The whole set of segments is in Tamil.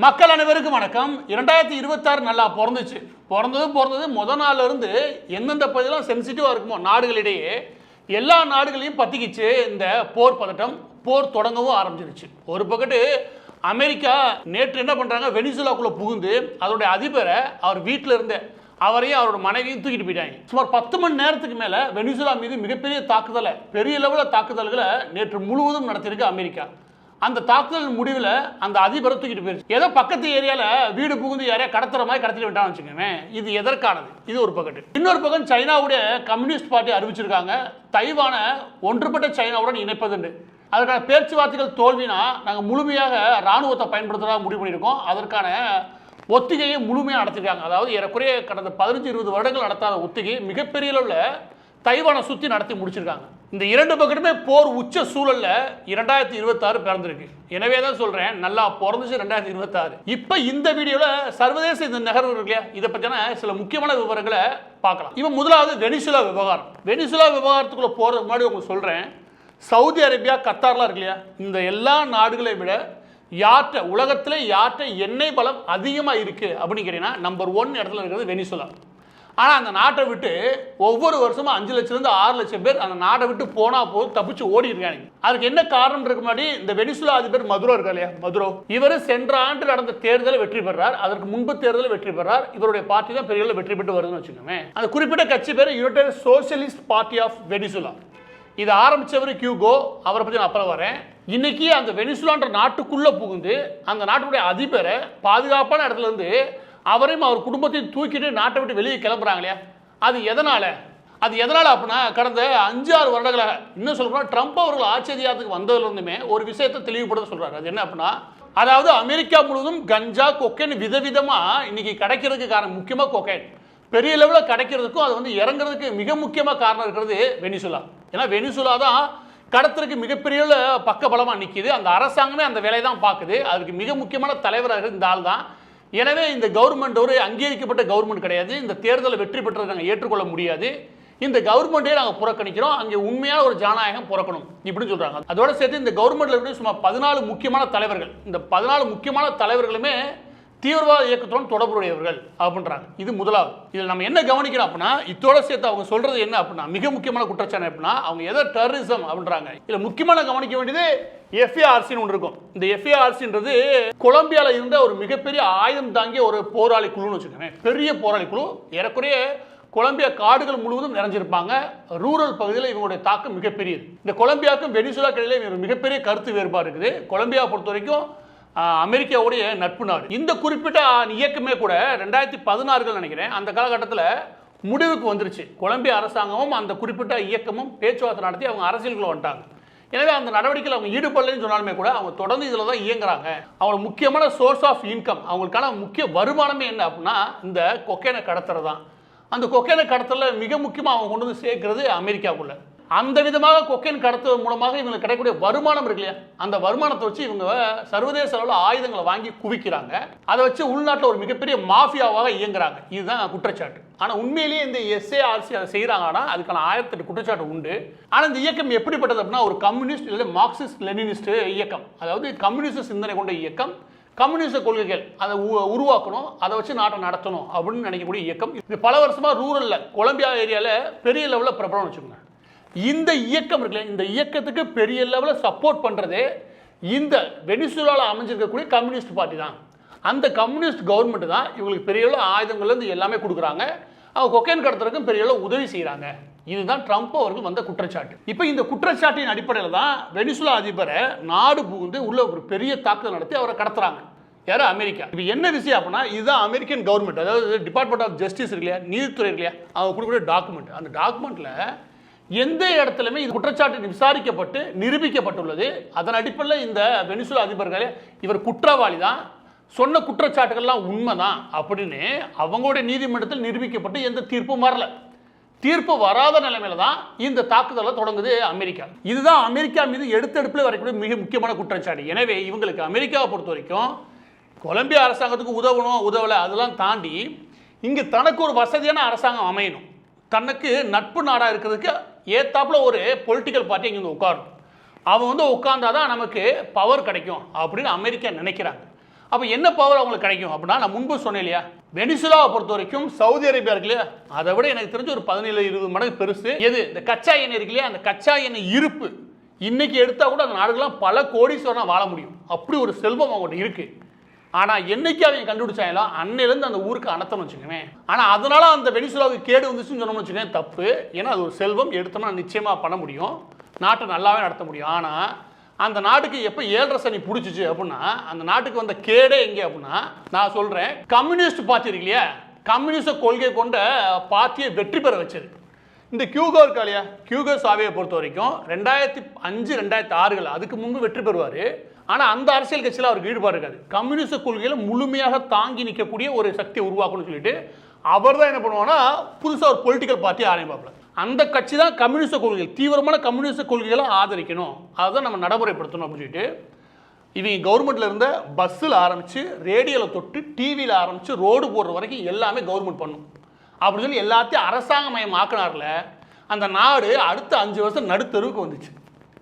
மக்கள் அனைவருக்கும் வணக்கம். 2026 நல்லா பிறந்தது முதல் நாள்ல இருந்து எந்தெந்த பகுதியெல்லாம் சென்சிட்டிவா இருக்குமோ நாடுகளிடையே எல்லா நாடுகளையும் பத்திக்கிச்சு. இந்த போர் பதட்டம் போர் தொடங்கவும் ஆரம்பிச்சிருச்சு. ஒரு பக்கத்து அமெரிக்கா நேற்று என்ன பண்றாங்க, வெனிசுலாக்குள்ள புகுந்து அதோடைய அதிபரை அவர் வீட்டில் இருந்த அவரையும் அவரோட மனைவியும் தூக்கிட்டு போயிட்டாங்க. சுமார் 10 மணி நேரத்துக்கு மேல வெனிசுலா மீது மிகப்பெரிய தாக்குதலை, பெரிய லெவலில் தாக்குதல்களை நேற்று முழுவதும் நடத்தியிருக்கு அமெரிக்கா. அந்த தாக்குதல் முடிவில் அந்த அதிபரை தூக்கிட்டு போயிருச்சு. ஏதோ பக்கத்து ஏரியால வீடு புகுந்து யாரையா கடத்துற மாதிரி கடத்திட்டு விட்டான்னு வச்சுக்கோங்க. இது எதற்கானது? இது ஒரு பக்கத்து. இன்னொரு பக்கம் சைனாவுடைய கம்யூனிஸ்ட் பார்ட்டி அறிவிச்சிருக்காங்க தைவான ஒன்றுபட்ட சைனாவுடன் இணைப்பதுண்டு. அதற்கான பேச்சுவார்த்தைகள் தோல்வினா நாங்கள் முழுமையாக இராணுவத்தை பயன்படுத்துறதா முடிவு பண்ணியிருக்கோம். அதற்கான ஒத்திகையை முழுமையாக நடத்திருக்காங்க. அதாவது ஏறக்குறைய கடந்த 15-20 வருடங்கள் நடத்தாத ஒத்திகை மிகப்பெரிய அளவில் தைவானை சுற்றி நடத்தி முடிச்சிருக்காங்க. இந்த இரண்டு பக்கத்துமே போர் உச்ச சூழல்ல 2026 பிறந்திருக்கு. எனவே தான் சொல்றேன், நல்லா பிறந்துச்சு 2026. இப்ப இந்த வீடியோல சர்வதேச இந்த நகர்வு இருக்கு இல்லையா, இதை பற்றின சில முக்கியமான விவரங்களை பார்க்கலாம். இவன் முதலாவது வெனிசுலா விவகாரம். வெனிசுலா விவகாரத்துக்குள்ள போறதுக்கு முன்னாடி உங்களுக்கு சொல்றேன், சவுதி அரேபியா, கத்தார்லாம் இருக்கு இல்லையா, இந்த எல்லா நாடுகளை விட உலகத்திலே யார்கிட்ட எண்ணெய் பலம் அதிகமாக இருக்கு அப்படின்னு கேட்டீங்கன்னா நம்பர் 1 இடத்துல இருக்கிறது வெனிசுலா. ஆனால் அந்த நாட்டை விட்டு ஒவ்வொரு வருஷமும் 5 லட்சம் 6 லட்சம் பேர் அந்த நாட்டை விட்டு போனால் போது தப்பிச்சு ஓடி இருக்காங்க. அதுக்கு என்ன காரணம் இருக்கு? முன்னாடி இந்த வெனிசுலா அதிபர் மதுரோ இருக்கா இல்லையா, மதுரோ இவர் சென்ற ஆண்டு நடந்த தேர்தலில் வெற்றி பெறார். அதற்கு முன்பு தேர்தலில் வெற்றி பெறார். இவருடைய பார்ட்டி தான் பெரிய வெற்றி பெற்று வருதுன்னு வச்சுக்கோங்க. அந்த குறிப்பிட்ட கட்சி பேர் united socialist party of Venezuela. இதை ஆரம்பிச்சவர் கியூகோ, அவரை பற்றி நான் அப்புறம் வரேன். இன்னைக்கு அந்த வெனிசுலான்ற நாட்டுக்குள்ள புகுந்து அந்த நாட்டுடைய அதிபரை பாதுகாப்பான இடத்துல இருந்து அவரையும் அவர் குடும்பத்தையும் தூக்கிட்டு நாட்டை விட்டு வெளியே கிளம்புறாங்க இல்லையா, அது எதனால அப்படின்னா கடந்த 5-6 வருடங்களாக, இன்னும் சொல்லப்போனால் ட்ரம்ப் அவர்கள் ஆட்சி அதிகாரத்துக்கு வந்ததுலேருந்துமே ஒரு விஷயத்தை தெளிவுபடுத்த சொல்றாரு. அது என்ன அப்படின்னா, அதாவது அமெரிக்கா முழுவதும் கஞ்சா, கொக்கைன் விதவிதமாக இன்னைக்கு கிடைக்கிறதுக்கு காரணம் முக்கியமாக கொக்கைன் பெரிய லெவலில் கிடைக்கிறதுக்கும் அது வந்து இறங்குறதுக்கு மிக முக்கியமாக காரணம் இருக்கிறது வெனிசுலா. ஏன்னா வெனிசுலா தான் கடத்துறதுக்கு மிகப்பெரிய பக்க பலமாக நிற்கிது. அந்த அரசாங்கமே அந்த வேலையை தான் பார்க்குது. அதுக்கு மிக முக்கியமான தலைவராக இந்த ஆள் தான். எனவே இந்த கவர்மெண்ட் ஒரு அங்கீகரிக்கப்பட்ட கவர்மெண்ட் கிடையாது. இந்த தேர்தலை வெற்றி பெற்றதை நாங்கள் ஏற்றுக்கொள்ள முடியாது. இந்த கவர்மெண்ட்டே நாங்கள் புறக்கணிக்கிறோம். அங்கே உண்மையான ஒரு ஜனநாயகம் பிறக்கணும் இப்படின்னு சொல்கிறாங்க. அதோட சேர்த்து இந்த கவர்மெண்ட்டில் இருந்து சுமார் 14 முக்கியமான தலைவர்கள், இந்த 14 முக்கியமான தலைவர்களுமே தீவிரவாத இயக்கத்துடன் தொடர்புடையவர்கள் அப்படின்றாங்க. இது முதலாவது. இதில் நம்ம என்ன கவனிக்கிறோம் அப்படின்னா, இதோட சேர்த்து அவங்க சொல்றது என்ன அப்படின்னா, மிக முக்கியமான குற்றச்சாட்டு அப்படின்னா அவங்க ஏதோ டெரரிசம் அப்படின்றாங்க. இதில் முக்கியமான கவனிக்க வேண்டியது எஃப்ஏஆர்சின்னு ஒன்று இருக்கும். இந்த எஃப்ஏஆர்சின்றது கொலம்பியாவில் இருந்த ஒரு மிகப்பெரிய ஆயுதம் தாங்கிய ஒரு போராளி குழுன்னு வச்சுக்கோங்க. பெரிய போராளி குழு. ஏறக்குறைய கொலம்பியா காடுகள் முழுவதும் நிறைஞ்சிருப்பாங்க. ரூரல் பகுதியில் இவங்களுடைய தாக்கம் மிகப்பெரியது. இந்த கொலம்பியாவுக்கும் வெனிசுலா இடையில மிகப்பெரிய கருத்து வேறுபாடு இருக்குது. கொலம்பியா பொறுத்த வரைக்கும் அமெரிக்காவுடைய நட்பு நாடு. இந்த குறிப்பிட்ட இயக்கமே கூட 2016 நினைக்கிறேன் அந்த காலகட்டத்தில் முடிவுக்கு வந்துருச்சு. கொலம்பியா அரசாங்கமும் அந்த குறிப்பிட்ட இயக்கமும் பேச்சுவார்த்தை நடத்தி அவங்க அரசியலுக்குள்ள வந்துட்டாங்க. எனவே அந்த நடவடிக்கையில் அவங்க ஈடுபடலன்னு சொன்னாலுமே கூட அவங்க தொடர்ந்து இதில் தான் இயங்குறாங்க. அவங்களோட முக்கியமான சோர்ஸ் ஆஃப் இன்கம், அவங்களுக்கான முக்கிய வருமானமே என்ன அப்படின்னா இந்த கொக்கைனை கடத்துறது தான். அந்த கொக்கைனை கடத்தல மிக முக்கியமாக அவங்க கொண்டு வந்து சேர்க்கிறது அமெரிக்காவுக்குள்ள. அந்த விதமாக கொக்கைன் கடத்துவதன் மூலமாக இவங்களுக்கு கிடைக்கக்கூடிய வருமானம் இருக்கு இல்லையா, அந்த வருமானத்தை வச்சு இவங்க சர்வதேச அளவில் ஆயுதங்களை வாங்கி குவிக்கிறாங்க. அதை வச்சு உள்நாட்டில் ஒரு மிகப்பெரிய மாஃபியாவாக இயங்குறாங்க. இதுதான் குற்றச்சாட்டு. ஆனால் உண்மையிலேயே இந்த எஸ்ஏஆர்சி அதை செய்கிறாங்கன்னா அதுக்கான 1008 குற்றச்சாட்டு உண்டு. ஆனால் இந்த இயக்கம் எப்படிப்பட்டது அப்படின்னா ஒரு கம்யூனிஸ்ட் இல்லை மார்க்சிஸ்ட் லெனினிஸ்ட் இயக்கம். அதாவது கம்யூனிஸ்ட் சிந்தனை கொண்ட இயக்கம். கம்யூனிஸ்ட் கொள்கைகள் அதை உருவாக்கணும், அதை வச்சு நாட்டை நடத்தணும் அப்படின்னு நினைக்கக்கூடிய இயக்கம். இது பல வருஷமாக ரூரலில் கொலம்பியா ஏரியாவில் பெரிய லெவலில் பிரபலம் வச்சுக்கோங்க. இந்த இயக்கம் இருக்குல்ல, இந்த இயக்கத்துக்கு பெரிய லெவலில் சப்போர்ட் பண்ணுறதே இந்த வெனிசுலாவில் அமைஞ்சிருக்கக்கூடிய கம்யூனிஸ்ட் பார்ட்டி தான். அந்த கம்யூனிஸ்ட் கவர்மெண்ட் தான் இவங்களுக்கு பெரிய அளவு ஆயுதங்கள்லேருந்து எல்லாமே கொடுக்குறாங்க. அவங்க கொக்கைன் கடத்துறதுக்கும் பெரிய அளவு உதவி செய்கிறாங்க. இதுதான் ட்ரம்ப் அவர்கள் வந்த குற்றச்சாட்டு. இப்போ இந்த குற்றச்சாட்டின் அடிப்படையில் தான் வெனிசுலா அதிபரை நாடு புகுந்து உள்ள ஒரு பெரிய தாக்குதல் நடத்தி அவரை கடத்துறாங்க. யார்? அமெரிக்கா. இப்போ என்ன விஷயம் அப்படின்னா, இதுதான் அமெரிக்கன் கவர்மெண்ட், அதாவது டிபார்ட்மெண்ட் ஆஃப் ஜஸ்டிஸ் இருக்கு இல்லையா, நீதித்துறை இருக்கு இல்லையா, அவங்க கொடுக்கக்கூடிய டாக்குமெண்ட். அந்த டாக்குமெண்ட்டில் எந்த இடத்துலையுமே இது குற்றச்சாட்டு விசாரிக்கப்பட்டு நிரூபிக்கப்பட்டுள்ளது. அதன் அடிப்படையில் இந்த வெனிசுலா அதிபர்களே இவர் குற்றவாளி தான், சொன்ன குற்றச்சாட்டுகள்லாம் உண்மைதான் அப்படின்னு அவங்களுடைய நீதிமன்றத்தில் நிரூபிக்கப்பட்டு எந்த தீர்ப்பும் வரல. தீர்ப்பு வராத நிலைமையில தான் இந்த தாக்குதலை தொடங்குது அமெரிக்கா. இதுதான் அமெரிக்கா மீது எடுத்தெடுப்பில் வரக்கூடிய மிக முக்கியமான குற்றச்சாட்டு. எனவே இவங்களுக்கு அமெரிக்காவை பொறுத்த வரைக்கும் கொலம்பியா அரசாங்கத்துக்கு உதவலை அதெல்லாம் தாண்டி இங்கே தனக்கு ஒரு வசதியான அரசாங்கம் அமையணும், தனக்கு நட்பு நாடாக இருக்கிறதுக்கு ஏத்தாப்புல ஒரு பொலிட்டிக்கல் பார்ட்டி இங்கே உட்காரும். அவன் உட்கார்ந்தாதான் நமக்கு பவர் கிடைக்கும் அப்படின்னு அமெரிக்கா நினைக்கிறாங்க. அப்போ என்ன பவர் அவங்களுக்கு கிடைக்கும் அப்படின்னா, நான் முன்பு சொன்னேன் இல்லையா, வெனிசுலாவை பொறுத்த வரைக்கும் சவுதி அரேபியா இருக்கு இல்லையா, அதை விட எனக்கு தெரிஞ்ச ஒரு 17-20 மடங்கு பெருசு. எது? இந்த கச்சா எண்ணெய் இருக்கு இல்லையா, அந்த கச்சா எண்ணெய் இருப்பு இன்னைக்கு எடுத்தா கூட அந்த நாடுகள்லாம் பல கோடீஸ்வரனா வாழ முடியும். அப்படி ஒரு செல்வம் அவங்கள்ட்ட இருக்கு. ஆனால் என்னைக்கு அவங்க கண்டுபிடிச்சாங்களோ அன்னையிலேருந்து அந்த ஊருக்கு அனத்தம்னு வச்சுக்கோங்க. ஆனால் அதனால அந்த வெனிசுலாவுக்கு கேடு வந்துச்சுன்னு சொன்னோம்னு வச்சுக்கோங்க, தப்பு. ஏன்னா அது ஒரு செல்வம், எடுத்தோம்னா நிச்சயமாக பண்ண முடியும், நாட்டை நல்லாவே நடத்த முடியும். ஆனால் அந்த நாட்டுக்கு எப்போ 7.5 சனி பிடிச்சிச்சு அப்படின்னா, அந்த நாட்டுக்கு வந்த கேடே எங்கே அப்படின்னா, நான் சொல்கிறேன், கம்யூனிஸ்ட் பார்ட்டி இருக்கு இல்லையா, கம்யூனிஸ்ட் கொள்கை கொண்ட பார்ட்டியை வெற்றி பெற வச்சது. இந்த கியூகோ இருக்கா இல்லையா, கியூகோ சாவியை பொறுத்த வரைக்கும் 2005-2006 அதுக்கு முன்பு வெற்றி பெறுவார். ஆனால் அந்த அரசியல் கட்சியில் அவருக்கு ஈடுபாடு இருக்காது. கம்யூனிஸ்ட் கொள்கையில் முழுமையாக தாங்கி நிற்கக்கூடிய ஒரு சக்தியை உருவாக்கணும்னு சொல்லிட்டு அவர் தான் என்ன பண்ணுவாங்கன்னா, புதுசாக ஒரு பொலிட்டிக்கல் பார்ட்டியை ஆரம்பிப்பாப்ல. அந்த கட்சி தான் கம்யூனிஸ்ட் கொள்கைகள், தீவிரமான கம்யூனிஸ்ட் கொள்கைகளை ஆதரிக்கணும், அதுதான் நம்ம நடைமுறைப்படுத்தணும் அப்படின்னு சொல்லிட்டு இவங்க கவர்மெண்ட்ல இருந்த பஸ்ஸில் ஆரம்பித்து, ரேடியோவில் தொட்டு, டிவியில் ஆரம்பித்து, ரோடு போடுற வரைக்கும் எல்லாமே கவர்மெண்ட் பண்ணும் அப்படின்னு சொல்லி எல்லாத்தையும் அரசாங்கமயம் ஆக்கினார்ல. அந்த நாடு அடுத்த 5 வருஷம் நடுத்தருவுக்கு வந்துச்சு.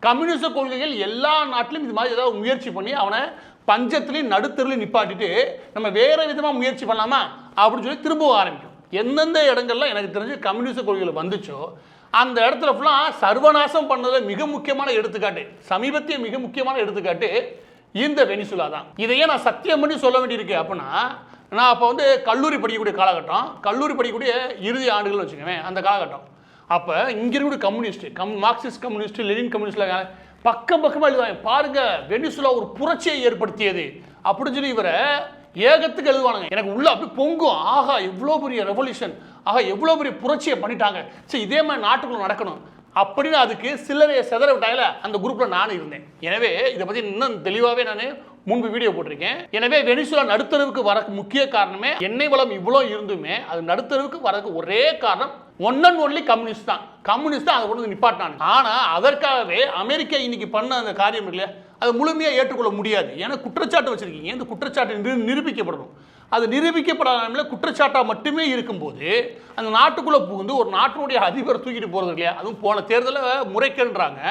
கம்யூனிஸ்ட் கொள்கைகள் எல்லா நாட்டிலும் இது மாதிரி ஏதாவது முயற்சி பண்ணி அவனை பஞ்சத்துலேயும் நடுத்தருலையும் நிப்பாட்டிட்டு நம்ம வேற விதமாக முயற்சி பண்ணலாமா அப்படின்னு சொல்லி திரும்பவும் ஆரம்பிக்கும். எந்தெந்த இடங்கள்லாம் எனக்கு தெரிஞ்சு கம்யூனிஸ்ட் கொள்கைகள் வந்துச்சோ அந்த இடத்துல ஃபுல்லாக சர்வநாசம் பண்ணதில் மிக முக்கியமான எடுத்துக்காட்டு, சமீபத்திய மிக முக்கியமான எடுத்துக்காட்டு இந்த வெனிசுலா தான். இதையே நான் சத்தியம் பண்ணி சொல்ல வேண்டியிருக்கு. அப்படின்னா நான் அப்போ வந்து கல்லூரி படிக்கக்கூடிய காலகட்டம், கல்லூரி படிக்கக்கூடிய இறுதி ஆண்டுகள்னு வச்சுக்கோங்க, அந்த காலகட்டம். அப்போ இங்கே இருக்கக்கூடிய கம்யூனிஸ்ட், மார்க்சிஸ்ட் கம்யூனிஸ்ட், லெனின் கம்யூனிஸ்ட்ல பக்கம் பக்கமாக எழுதுவாங்க, பாருங்க வெனிசுலா ஒரு புரட்சியை ஏற்படுத்தியது அப்படின்னு சொல்லி இவரை ஏகத்துக்கு எழுதுவானுங்க. எனக்கு உள்ள அப்படி பொங்கும், ஆகா எவ்வளோ பெரிய ரெவல்யூஷன், ஆகா எவ்வளோ பெரிய புரட்சியை பண்ணிட்டாங்க, சரி இதே மாதிரி நாட்டுக்குள்ள நடக்கணும் அப்படின்னு அதுக்கு சிலரையை செதற விட்டாங்கல்ல, அந்த குரூப்ல நானும் இருந்தேன். எனவே இதை பற்றி இன்னும் தெளிவாகவே நான் முன்பு வீடியோ போட்டிருக்கேன். எனவே வெனிசுலா நடுத்தரவுக்கு வரக்கு முக்கிய காரணமே, எண்ணெய் வளம் இவ்வளோ இருந்துமே அது நடுத்தரவுக்கு வரக்கு ஒரே காரணம் ஒன் அண்ட் ஒன்லி கம்யூனிஸ்ட் தான். கம்யூனிஸ்ட் தான் அதை கொண்டு நிப்பாட்டினாங்க. ஆனால் அதற்காகவே அமெரிக்கா இன்னைக்கு பண்ண அந்த காரியம் இல்லையா, அது முழுமையாக ஏற்றுக்கொள்ள முடியாது. ஏன்னா குற்றச்சாட்டு வச்சிருக்கீங்க, இந்த குற்றச்சாட்டு நிரூபிக்கப்படணும். அது நிரூபிக்கப்படாத குற்றச்சாட்டாக மட்டுமே இருக்கும்போது அந்த நாட்டுக்குள்ளே புகுந்து ஒரு நாட்டினுடைய அதிபர் தூக்கிட்டு போகிறது இல்லையா, அதுவும் போன தேர்தலில் முறைக்கேன்றாங்க.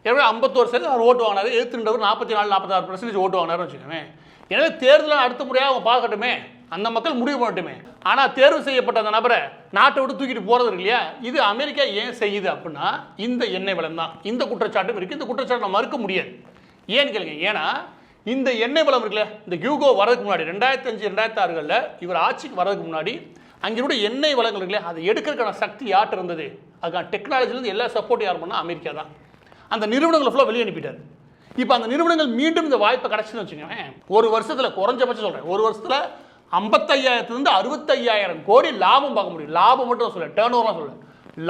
எனவே 51% அவர் ஓட்டு வாங்கினார், எதிர்த்துன்றவர் 44-46% ஓட்டு வாங்கினார்னு வச்சுக்கோங்க. எனவே தேர்தலை அடுத்த முறையாக அவங்க பார்க்கட்டுமே, அந்த மக்கள் முடிவு பண்ணட்டுமே. ஆனால் தேர்வு செய்யப்பட்ட அந்த நபரை நாட்டை விட்டு தூக்கிட்டு போகிறது இல்லையா, இது அமெரிக்கா ஏன் செய்யுது அப்படின்னா இந்த எண்ணெய் வளம் தான். இந்த குற்றச்சாட்டும் இருக்குது, இந்த குற்றச்சாட்டை நம்ம மறுக்க முடியாது. ஏன்னு கேளுங்க, ஏன்னா இந்த எண்ணெய் வளம் இருக்குல்ல, இந்த கியூகோ வரதுக்கு முன்னாடி 2005-2006 இவர் ஆட்சிக்கு வரதுக்கு முன்னாடி அங்கிருந்த எண்ணெய் வளங்கள் இருக்குல்ல, அதை எடுக்கிறதுக்கான சக்தி யார்கிட்ட இருந்தது, அதுக்கான டெக்னாலஜிலேருந்து எல்லா சப்போர்ட் யார் பண்ணால் அமெரிக்கா தான். அந்த நிறுவனங்களை ஃபுல்லாக வெளியே அனுப்பிட்டார். இப்போ அந்த நிறுவனங்கள் மீண்டும் இந்த வாய்ப்பை கிடச்சுன்னு வச்சுக்கோங்க, ஒரு வருஷத்தில் குறைஞ்சபட்சம் சொல்கிறேன், ஒரு வருஷத்தில் 55,000 65,000 கோடி லாபம் பார்க்க முடியும். லாபம் மட்டும் சொல்ல, டேர்ன் ஓவர்லாம் சொல்ல,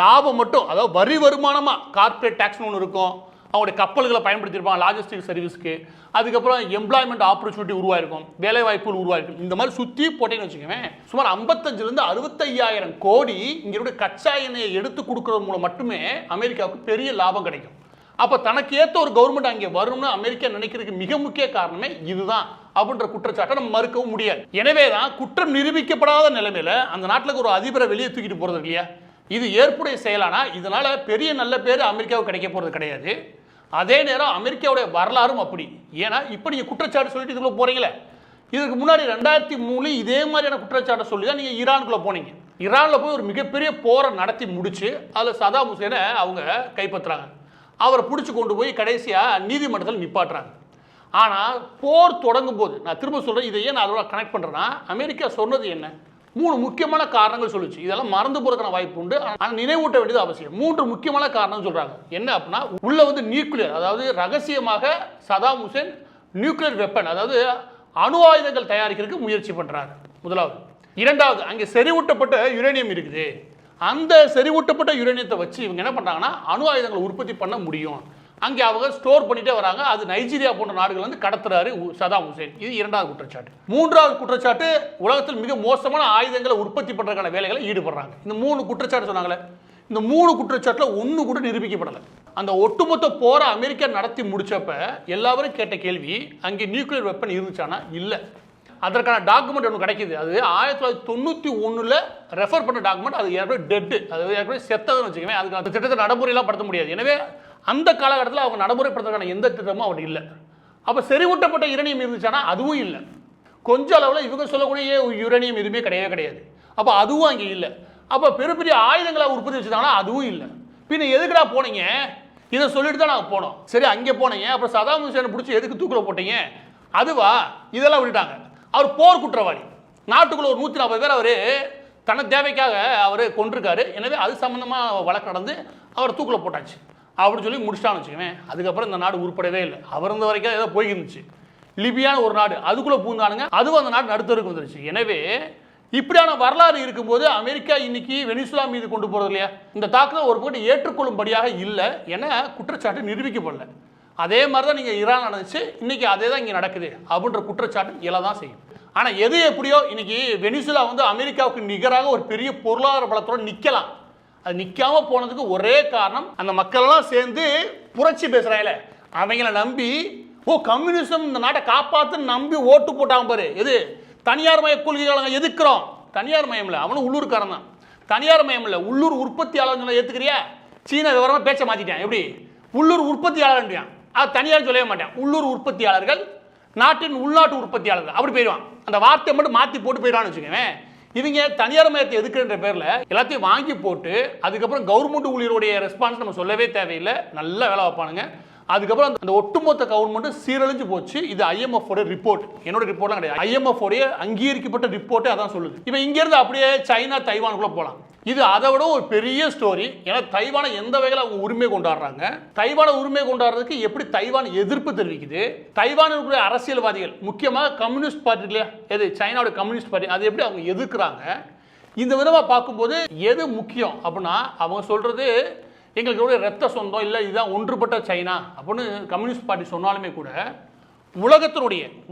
லாபம் மட்டும். அதாவது வரி வருமானமாக கார்பரேட் டேக்ஸ்னு ஒன்று இருக்கும், அவங்களுடைய கப்பல்களை பயன்படுத்தியிருப்பாங்க லாஜிஸ்டிக் சர்வீஸ்க்கு, அதுக்கப்புறம் எம்ப்ளாய்மெண்ட் ஆப்பர்ச்சுனிட்டி உருவாயிருக்கும், வேலை வாய்ப்புகள் உருவாயிருக்கும். இந்த மாதிரி சுற்றி போட்டேன்னு வச்சுக்கோங்க, சுமார் 55,000-65,000 கோடி இங்கே கச்சா எண்ணெயை எடுத்து கொடுக்கறது மூலம் மட்டுமே அமெரிக்காவுக்கு பெரிய லாபம் கிடைக்கும். அப்போ தனக்கு ஏற்ற ஒரு கவர்மெண்ட் அங்கே வரும்னு அமெரிக்கா நினைக்கிறதுக்கு மிக முக்கிய காரணமே இதுதான் அப்படின்ற குற்றச்சாட்டை நம்ம மறுக்கவும் முடியாது. எனவே தான் குற்றம் நிரூபிக்கப்படாத நிலைமையில அந்த நாட்டில் ஒரு அதிபரை வெளியே தூக்கிட்டு போறது இல்லையா, இது ஏற்புடைய செயலானா இதனால பெரிய நல்ல பேர் அமெரிக்காவுக்கு கிடைக்க போறது கிடையாது. அதே நேரம் அமெரிக்காவுடைய வரலாறும் அப்படி. ஏன்னா இப்போ நீங்கள் குற்றச்சாட்டு சொல்லிட்டு இதுக்குள்ள போறீங்களே, இதுக்கு முன்னாடி 2003 இதே மாதிரியான குற்றச்சாட்டை சொல்லி தான் நீங்கள் ஈரானுக்குள்ள போனீங்க. ஈரானில் போய் ஒரு மிகப்பெரிய போரை நடத்தி முடிச்சு அதில் சதாம் ஹுசேனை அவங்க கைப்பற்றுறாங்க. அவரை பிடிச்சி கொண்டு போய் கடைசியாக நீதிமன்றத்தில் நிப்பாட்டுறாங்க. ஆனால் போர் தொடங்கும் போது, நான் திரும்ப சொல்கிறேன், இதை ஏன் நான் அதோட கனெக்ட் பண்ணுறேன்னா, அமெரிக்கா சொன்னது என்ன, 3 முக்கியமான காரணங்கள் சொல்லிச்சு. இதெல்லாம் மறந்து போகிறதுக்கான வாய்ப்பு உண்டு, ஆனால் நினைவூட்ட வேண்டியது அவசியம். 3 முக்கியமான காரணம் சொல்கிறாங்க. என்ன அப்படின்னா, உள்ள வந்து நியூக்ளியர், அதாவது ரகசியமாக சதாம் ஹுசேன் நியூக்ளியர் வெப்பன், அதாவது அணு ஆயுதங்கள் தயாரிக்கிறதுக்கு முயற்சி பண்ணுறாங்க முதலாவது. இரண்டாவது, அங்கே செறிவூட்டப்பட்ட யுரேனியம் இருக்குது. அந்த செறிவூட்டப்பட்ட யுரேனியத்தை வச்சு இவங்க என்ன பண்ணுறாங்கன்னா அணு ஆயுதங்களை உற்பத்தி பண்ண முடியும். அங்கே அவங்க ஸ்டோர் பண்ணிட்டே வராங்க. அது நைஜீரியா போன்ற நாடுகள் வந்து கடத்துறாரு சதாம் ஹுசேன். இது இரண்டாவது குற்றச்சாட்டு. மூன்றாவது குற்றச்சாட்டு, உலகத்தில் மிக மோசமான ஆயுதங்களை உற்பத்தி பண்ணுறதுக்கான வேலைகளை ஈடுபடுறாங்க. இந்த 3 குற்றச்சாட்டு சொன்னாங்களே, இந்த 3 குற்றச்சாட்டில் ஒன்று கூட நிரூபிக்கப்படலை. அந்த ஒட்டுமொத்த போரை அமெரிக்கா நடத்தி முடிச்சப்ப எல்லாரும் கேட்ட கேள்வி, அங்கே நியூக்ளியர் வெப்பன் இருந்துச்சானா? இல்லை. அதற்கான டாக்குமெண்ட் ஒன்று கிடைக்கிது. அது 1991 ரெஃபர் பண்ண டாக்குமெண்ட். அது ஏற்கனவே டெட்டு, அது ஏற்கனவே செத்ததுன்னு வச்சுக்கோங்க. அதுக்கு அந்த திட்டத்தை நடைமுறையெல்லாம் படுத்த முடியாது. எனவே அந்த காலகட்டத்தில் அவங்க நடைமுறைப்படுத்துறதுக்கான எந்த திட்டமும் அவர்கிட்ட இல்லை. அப்போ செறிவூட்டப்பட்ட யுரேனியம் இருந்துச்சானா? அதுவும் இல்லை. கொஞ்சம் அளவில் இவங்க சொல்லக்கூடிய யுரேனியம் எதுவுமே கிடையவே கிடையாது. அப்போ அதுவும் அங்கே இல்லை. அப்போ பெரிய பெரிய ஆயுதங்களை உற்பத்தி வச்சுருந்தாங்கன்னா அதுவும் இல்லை. பின்ன எதுக்குடா போனீங்க? இதை சொல்லிட்டு தான் நாங்கள் போனோம். சரி, அங்கே போனீங்க, அப்புறம் சதாம் ஹுசேனை பிடிச்சி எதுக்கு தூக்கில் போட்டீங்க? அதுவா? இதெல்லாம் விட்டுட்டாங்க. அவர் போர் குற்றவாளி. நாட்டுக்குள்ள ஒரு 140 பேர் அவர் தன தேவைக்காக அவர் கொண்டிருக்காரு. எனவே அது சம்மந்தமாக வழக்கு நடந்து அவர் தூக்கில் போட்டாச்சு அப்படின்னு சொல்லி முடிச்சிட்டான்னு வச்சுக்கவேன். அதுக்கப்புறம் இந்த நாடு உருப்படவே இல்லை. அவர் இருந்த வரைக்கும் ஏதோ போயிருந்துச்சு. லிபியான ஒரு நாடு, அதுக்குள்ளே பூந்தானுங்க, அதுவும் அந்த நாடு நடுத்தருக்கு வந்துருச்சு. எனவே இப்படியான வரலாறு இருக்கும்போது அமெரிக்கா இன்னைக்கு வெனிசுலா மீது கொண்டு போகிறது இல்லையா, இந்த தாக்குதல் ஒரு பக்கம் ஏற்றுக்கொள்ளும்படியாக இல்லை என குற்றச்சாட்டு நிரூபிக்கப்படல. அதே மாதிரி தான் நீங்கள் ஈரான் நடந்துச்சு, இன்னைக்கு அதே தான் இங்கே நடக்குது அப்படின்ற குற்றச்சாட்டு எல்லாம் தான் செய்யும். ஆனால் எது எப்படியோ இன்னைக்கு வெனிசுலா வந்து அமெரிக்காவுக்கு நிகராக ஒரு பெரிய பொருளாதார பலத்தோடு நிற்கலாம். அது நிற்காம போனதுக்கு ஒரே காரணம், அந்த மக்கள்லாம் சேர்ந்து புரட்சி பேசுகிறாங்களே அவங்கள நம்பி, கம்யூனிசம் இந்த நாட்டை காப்பாற்றுன்னு நம்பி ஓட்டு போட்டாங்க பாரு. எது தனியார் மய கொள்கைகளை எதிர்க்கிறோம். தனியார் மயம் இல்லை, அவனும் உள்ளூர்காரன் தான். தனியார் மயம் இல்லை, உள்ளூர் உற்பத்தியாளர்களை ஏற்றுக்கிறியா? சீன விவரமாக பேச்ச மாற்றிட்டேன். எப்படி உள்ளூர் உற்பத்தியாளர்? அது தனியார் சொல்லவே மாட்டேன். உள்ளூர் உற்பத்தியாளர்கள், நாட்டின் உள்நாட்டு உற்பத்தியாளர்கள் அப்படி போயிடுவான். அந்த வார்த்தையை மட்டும் மாற்றி போட்டு போயிடுவான்னு வச்சுக்கோங்க. இவங்க தனியார் மயத்தை எதுக்குன்ற பேரில் எல்லாத்தையும் வாங்கி போட்டு அதுக்கப்புறம் கவர்மெண்ட் ஊழியருடைய ரெஸ்பான்ஸ் நம்ம சொல்லவே தேவையில்லை, நல்ல வேலை வைப்பானுங்க. அதுக்கப்புறம் அந்த ஒட்டுமொத்த கவர்மெண்ட் சீரழிஞ்சு போச்சு. இது IMF ரிப்போர்ட், என்னோட ரிப்போர்ட்லாம் கிடையாது. IMF அங்கீகரிக்கப்பட்ட ரிப்போர்ட்டே அதான் சொல்லுது. இப்போ இங்கேருந்து அப்படியே சைனா தைவானுக்குள்ளே போகலாம். இது அதை விட ஒரு பெரிய ஸ்டோரி. ஏன்னா தைவானை எந்த வகையில் அவங்க உரிமை கொண்டாடுறாங்க, தைவானை உரிமை கொண்டாடுறதுக்கு எப்படி தைவான் எதிர்ப்பு தெரிவிக்குது, தைவானில் இருக்கிற அரசியல்வாதிகள் முக்கியமாக கம்யூனிஸ்ட் பார்ட்டி இல்லையா, எது சைனாவோட கம்யூனிஸ்ட் பார்ட்டி, அது எப்படி அவங்க எதிர்க்கிறாங்க. இந்த விதமாக பார்க்கும்போது எது முக்கியம் அப்படின்னா, அவங்க சொல்கிறது எங்களுக்கு ரத்த சொந்தம் இல்லை, இதுதான் ஒன்றுபட்ட சைனா அப்படின்னு கம்யூனிஸ்ட் பார்ட்டி சொன்னாலுமே கூட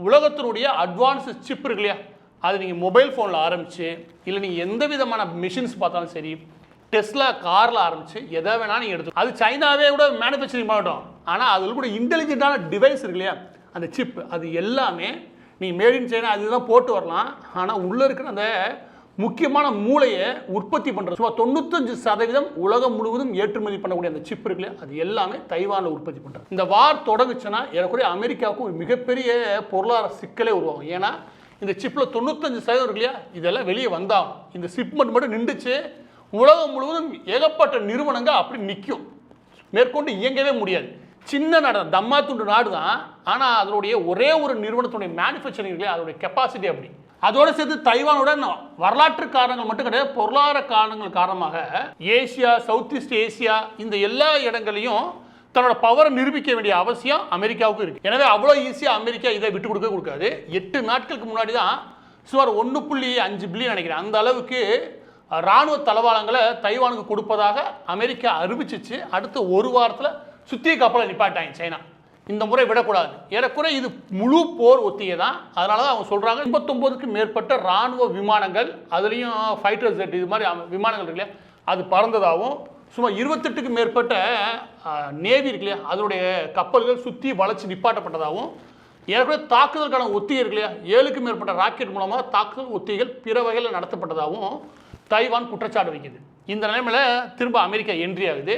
உலகத்தினுடைய அட்வான்ஸ் சிப் இருக்கு இல்லையா, அது நீங்கள் மொபைல் ஃபோனில் ஆரம்பித்து இல்லை நீங்கள் எந்த விதமான மிஷின்ஸ் பார்த்தாலும் சரி, டெஸ்லா காரில் ஆரம்பித்து எதை வேணால் நீங்கள் எடுத்து, அது சைனாவே கூட மேனுஃபேக்சரிங் பண்ணட்டும். ஆனால் அதில் கூட இன்டெலிஜென்ட்டான டிவைஸ் இருக்கு இல்லையா, அந்த சிப், அது எல்லாமே நீங்கள் மேட் இன் சைனா அதுதான் போட்டு வரலாம். ஆனால் உள்ளே இருக்கிற அந்த முக்கியமான மூளையை உற்பத்தி பண்ணுறது சும்மா 95% உலகம் முழுவதும் ஏற்றுமதி பண்ணக்கூடிய அந்த சிப் இருக்குல்லையா, அது எல்லாமே தைவானில் உற்பத்தி பண்ணுறது. இந்த வார் தொடங்குச்சுன்னா ஏறக்குறைய அமெரிக்காவுக்கும் ஒரு மிகப்பெரிய பொருளாதார சிக்கலே உருவாகும். ஏன்னா இந்த சிப்பில் 95% இருக்கு இல்லையா, இதெல்லாம் வெளியே வந்தாலும் இந்த சிப்மெண்ட் மட்டும் நின்றுச்சு, உலகம் முழுவதும் ஏகப்பட்ட நிறுவனங்கள் அப்படி நிற்கும், மேற்கொண்டு இயங்கவே முடியாது. சின்ன நாடு, தம்மா துண்டு நாடு தான். ஆனால் அதனுடைய ஒரே ஒரு நிறுவனத்துடைய மேனுஃபேக்சரிங் இல்லையா, அதோடைய கெப்பாசிட்டி அப்படி. அதோடு சேர்த்து தைவானோட வரலாற்று காரணங்கள் மட்டும் கிடையாது, பொருளாதார காரணங்கள் காரணமாக ஏசியா, சவுத் ஈஸ்ட் ஏசியா இந்த எல்லா இடங்களையும் தன்னோட பவரை நிரூபிக்க வேண்டிய அவசியம் அமெரிக்காவுக்கு இருக்கு. எனவே அவ்வளோ ஈஸியாக அமெரிக்கா இதை விட்டு கொடுக்காது. 8 நாட்களுக்கு முன்னாடி தான் சுமார் 1.5 பில்லியன் நினைக்கிறேன் அந்த அளவுக்கு இராணுவ தளவாடங்களை தைவானுக்கு கொடுப்பதாக அமெரிக்கா அறிவிச்சிச்சு. அடுத்த ஒரு வாரத்தில் சுத்திய கப்பலை நிப்பாட்டாங்க சைனா. இந்த முறை விடக்கூடாது. ஏறக்குறை இது முழு போர் ஒத்திகை தான். அதனால தான் அவங்க சொல்கிறாங்க 89க்கு மேற்பட்ட இராணுவ விமானங்கள், அதுலேயும் ஃபைட்டர் ஜெட் இது மாதிரி விமானங்கள் இருக்கு இல்லையா, அது பறந்ததாகவும், சுமார் 28க்கு மேற்பட்ட நேவி இருக்கு இல்லையா, அதனுடைய கப்பல்கள் சுற்றி வளைச்சி நிப்பாட்டப்பட்டதாகவும், ஏற்கனவே தாக்குதலுக்கான ஒத்திகை இருக்கு இல்லையா, 7க்கு மேற்பட்ட ராக்கெட் மூலமாக தாக்குதல் ஒத்திகைகள் பிற வகையில் நடத்தப்பட்டதாகவும் தைவான் குற்றச்சாட்டு வைக்குது. இந்த நிலைமையில் திரும்ப அமெரிக்கா என்ட்ரி ஆகுது.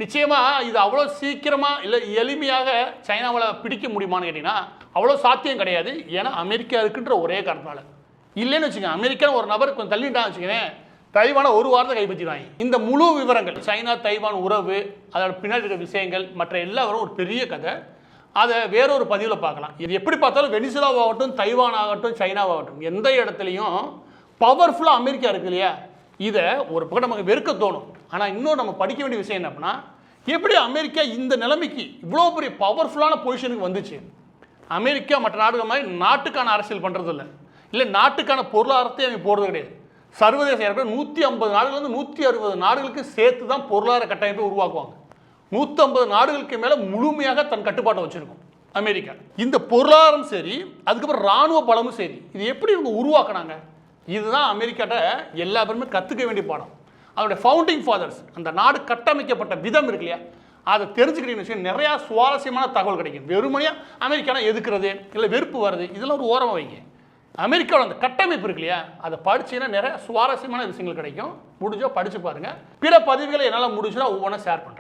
நிச்சயமாக இது அவ்வளோ சீக்கிரமாக இல்லை எளிமையாக சைனாவில் பிடிக்க முடியுமான்னு கேட்டிங்கன்னா அவ்வளோ சாத்தியம் கிடையாது. ஏன்னா அமெரிக்கா இருக்குன்ற ஒரே காரணத்தால். இல்லைன்னு வச்சுக்கோங்க, அமெரிக்கா ஒரு நபர் கொஞ்சம் தள்ளிட்டான்னு வச்சுக்கோங்க, தைவானை ஒரு வாரத்தை கைப்பற்றிடுவாங்க. இந்த முழு விவரங்கள் சைனா தைவான் உறவு, அதோட பின்னாடி இருக்கிற விஷயங்கள் மற்ற எல்லாரும் ஒரு பெரிய கதை, அதை வேறொரு பதிவில் பார்க்கலாம். இது எப்படி பார்த்தாலும் வெனிசுலாவாகட்டும், தைவான் ஆகட்டும், சைனாவாகட்டும், எந்த இடத்துலையும் பவர்ஃபுல்லாக அமெரிக்கா இருக்கு இல்லையா, இதை ஒரு பக்கம் நமக்கு வெறுக்க தோணும். ஆனால் இன்னும் நம்ம படிக்க வேண்டிய விஷயம் என்ன அப்படின்னா, எப்படி அமெரிக்கா இந்த நிலைமைக்கு இவ்வளோ பெரிய பவர்ஃபுல்லான பொசிஷனுக்கு வந்துச்சு. அமெரிக்கா மற்ற நாடுகள் மாதிரி நாட்டுக்கான அரசியல் பண்ணுறது இல்லை நாட்டுக்கான பொருளாதாரத்தை அவங்க போடுறது கிடையாது. சர்வதேச 150 நாடுகள்லேருந்து 160 நாடுகளுக்கு சேர்த்து தான் பொருளாதார கட்டமைப்பை உருவாக்குவாங்க. 150 நாடுகளுக்கு மேலே முழுமையாக தன் கட்டுப்பாட்டை வச்சுருக்கும் அமெரிக்கா. இந்த பொருளாதாரம் சரி, அதுக்கப்புறம் இராணுவ பலமும் சரி, இது எப்படி இவங்க உருவாக்குனாங்க, இதுதான் அமெரிக்காட்ட எல்லா பேருமே கற்றுக்க வேண்டிய பாடம். அதோடைய ஃபவுண்டிங் ஃபாதர்ஸ், அந்த நாடு கட்டமைக்கப்பட்ட விதம் இருக்கு இல்லையா, அதை தெரிஞ்சுக்கிட்டீங்கன்னு வச்சுக்கோங்க, நிறையா சுவாரஸ்யமான தகவல் கிடைக்கும். வெறுமனையாக அமெரிக்கானா எதுக்குறது இல்லை வெறுப்பு வருது, இதெல்லாம் ஒரு ஓரமாக வைங்க. அமெரிக்காவோட அந்த கட்டமைப்பு இருக்கு இல்லையா, அதை படிச்சீங்கன்னா நிறைய சுவாரஸ்யமான விஷயங்கள் கிடைக்கும். முடிஞ்சோ படித்து பாருங்கள். பிற பதிவுகளை என்னால் முடிஞ்சுன்னா ஒவ்வொன்றா ஷேர் பண்ணுறேன்.